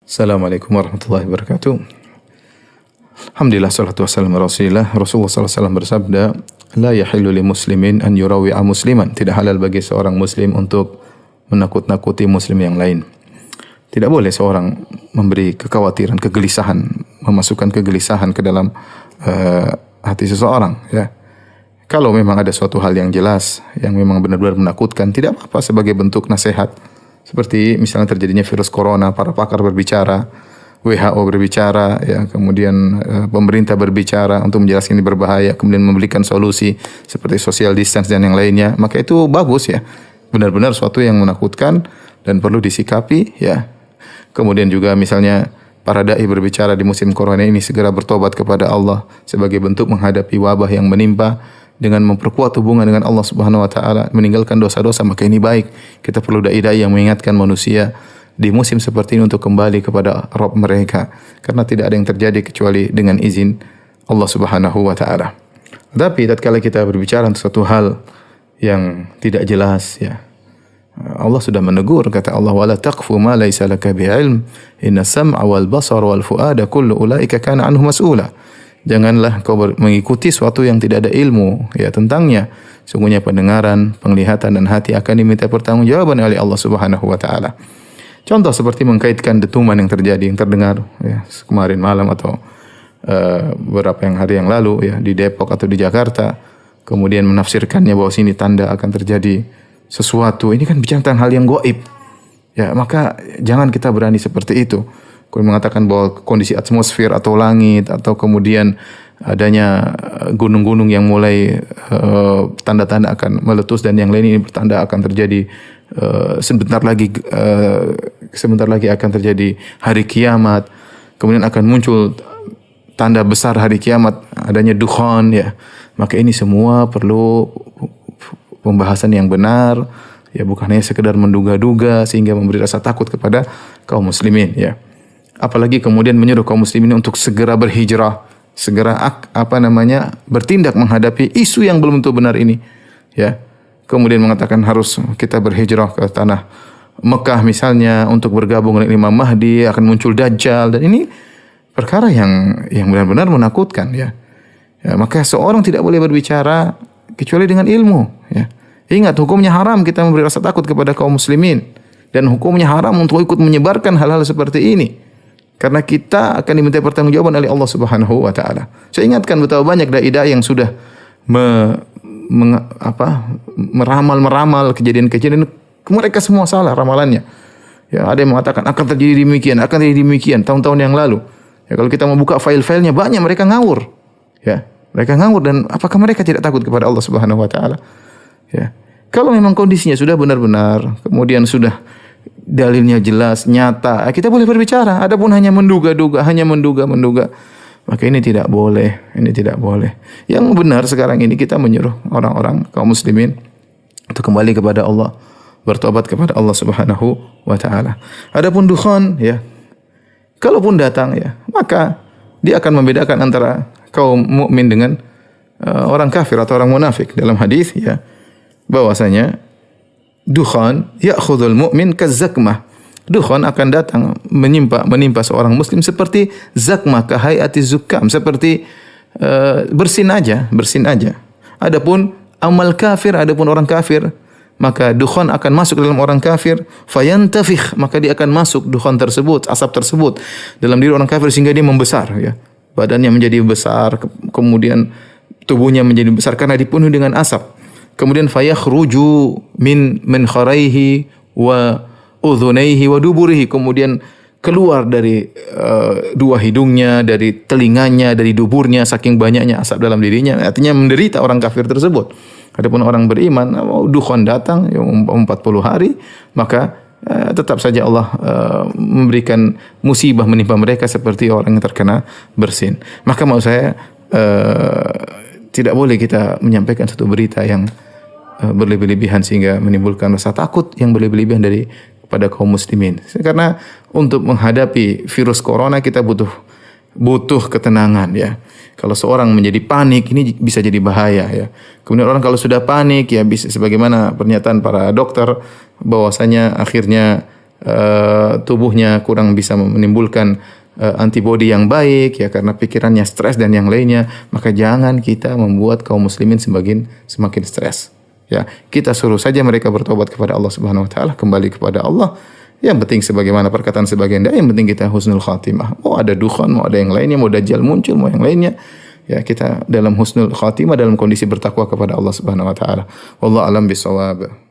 Assalamualaikum warahmatullahi wabarakatuh. Alhamdulillah, salatu wassalamu ala Rasulillah. Rasulullah SAW bersabda, la yahillu li muslimin an yurawi'a musliman. Tidak halal bagi seorang muslim untuk menakut-nakuti muslim yang lain. Tidak boleh seorang memberi kekhawatiran, kegelisahan, memasukkan kegelisahan ke dalam hati seseorang, ya. Kalau memang ada suatu hal yang jelas, yang memang benar-benar menakutkan, tidak apa-apa sebagai bentuk nasihat. Seperti misalnya terjadinya virus corona, para pakar berbicara, WHO berbicara, ya, kemudian pemerintah berbicara untuk menjelaskan ini berbahaya, kemudian memberikan solusi seperti social distance dan yang lainnya, maka itu bagus, ya. Benar-benar suatu yang menakutkan dan perlu disikapi, ya. Kemudian juga misalnya para dai berbicara di musim corona ini segera bertobat kepada Allah sebagai bentuk menghadapi wabah yang menimpa, dengan memperkuat hubungan dengan Allah Subhanahu wa taala, meninggalkan dosa-dosa, maka ini baik. Kita perlu dai-dai yang mengingatkan manusia di musim seperti ini untuk kembali kepada Rabb mereka, karena tidak ada yang terjadi kecuali dengan izin Allah Subhanahu wa taala. Tapi tatkala kita berbicara tentang suatu hal yang tidak jelas, ya, Allah sudah menegur, kata Allah, wala taqfu ma laysa laka bi'ilm inna sam'a wal basara wal fuada kullu ulaika kana anhu mas'ula. Janganlah kau mengikuti sesuatu yang tidak ada ilmu, ya, tentangnya. Sungguhnya pendengaran, penglihatan dan hati akan diminta pertanggungjawaban oleh Allah Subhanahu wa taala. Contoh seperti mengkaitkan dentuman yang terjadi, yang terdengar, ya, kemarin malam atau beberapa hari yang lalu, ya, di Depok atau di Jakarta. Kemudian menafsirkannya bahwa sini tanda akan terjadi sesuatu. Ini kan bicara tentang hal yang gaib. Ya, maka jangan kita berani seperti itu. Kemudian mengatakan bahwa kondisi atmosfer atau langit, atau kemudian adanya gunung-gunung yang mulai tanda-tanda akan meletus dan yang lain, ini bertanda akan terjadi sebentar lagi akan terjadi hari kiamat. Kemudian akan muncul tanda besar hari kiamat, adanya dukhan, ya. Maka ini semua perlu pembahasan yang benar, ya, bukan hanya sekedar menduga-duga sehingga memberi rasa takut kepada kaum muslimin, ya. Apalagi kemudian menyuruh kaum muslimin untuk segera berhijrah, segera bertindak menghadapi isu yang belum tentu benar ini, ya. Kemudian mengatakan harus kita berhijrah ke tanah Mekah misalnya untuk bergabung dengan Imam Mahdi, akan muncul Dajjal, dan ini perkara yang benar-benar menakutkan, ya. Ya, maka seorang tidak boleh berbicara kecuali dengan ilmu, ya. Ingat, hukumnya haram kita memberi rasa takut kepada kaum muslimin, dan hukumnya haram untuk ikut menyebarkan hal-hal seperti ini. Karena kita akan diminta pertanggungjawaban oleh Allah Subhanahu wa taala. Saya ingatkan betapa banyak dai-dai yang sudah meramal kejadian-kejadian, mereka semua salah ramalannya. Ya, ada yang mengatakan akan terjadi demikian tahun-tahun yang lalu. Ya, kalau kita membuka file-filenya banyak mereka ngawur. Ya, mereka ngawur, dan apakah mereka tidak takut kepada Allah Subhanahu wa taala? Ya. Kalau memang kondisinya sudah benar-benar, kemudian sudah dalilnya jelas, nyata, kita boleh berbicara. Adapun hanya menduga-duga, maka ini tidak boleh. Yang benar sekarang ini kita menyuruh orang-orang kaum muslimin untuk kembali kepada Allah, bertobat kepada Allah Subhanahu wa taala. Adapun dukhan, ya, kalaupun datang, ya, maka dia akan membedakan antara kaum mukmin dengan orang kafir atau orang munafik. Dalam hadis, ya, bahwasanya dukhan ya'khudhul mu'min kazakmah. Dukhan akan datang menimpa seorang muslim seperti zakmah, kahayati zukam, seperti bersin aja. Adapun amal kafir, adapun orang kafir, maka dukhan akan masuk dalam orang kafir, fayantafikh, maka dia akan masuk dukhan tersebut, asap tersebut dalam diri orang kafir sehingga dia membesar, ya. Badannya menjadi besar, kemudian tubuhnya menjadi besar karena dipenuhi dengan asap. Kemudian fayakhruju min kharaihi wa udhunaihi wa duburihi, kemudian keluar dari dua hidungnya, dari telinganya, dari duburnya, saking banyaknya asap dalam dirinya. Artinya menderita orang kafir tersebut. Adapun orang beriman, dukhan datang 40 hari, maka tetap saja Allah memberikan musibah menimpa mereka seperti orang yang terkena bersin. Maka mau saya tidak boleh kita menyampaikan satu berita yang berlebih-lebihan sehingga menimbulkan rasa takut yang berlebih-lebihan pada kaum muslimin. Karena untuk menghadapi virus corona kita butuh ketenangan, ya. Kalau seorang menjadi panik, ini bisa jadi bahaya, ya. Kemudian orang kalau sudah panik, ya, bisa sebagaimana pernyataan para dokter bahwasanya akhirnya tubuhnya kurang bisa menimbulkan antibodi yang baik ya karena pikirannya stres dan yang lainnya, maka jangan kita membuat kaum muslimin semakin stres. Ya, kita suruh saja mereka bertobat kepada Allah Subhanahu wa taala, kembali kepada Allah. Yang penting sebagaimana perkataan sebagian dai, yang penting kita husnul khatimah. Mau ada dukhan, mau ada yang lainnya, mau dajjal muncul, mau yang lainnya. Ya, kita dalam husnul khatimah, dalam kondisi bertakwa kepada Allah Subhanahu wa taala. Wallahu alam bisawab.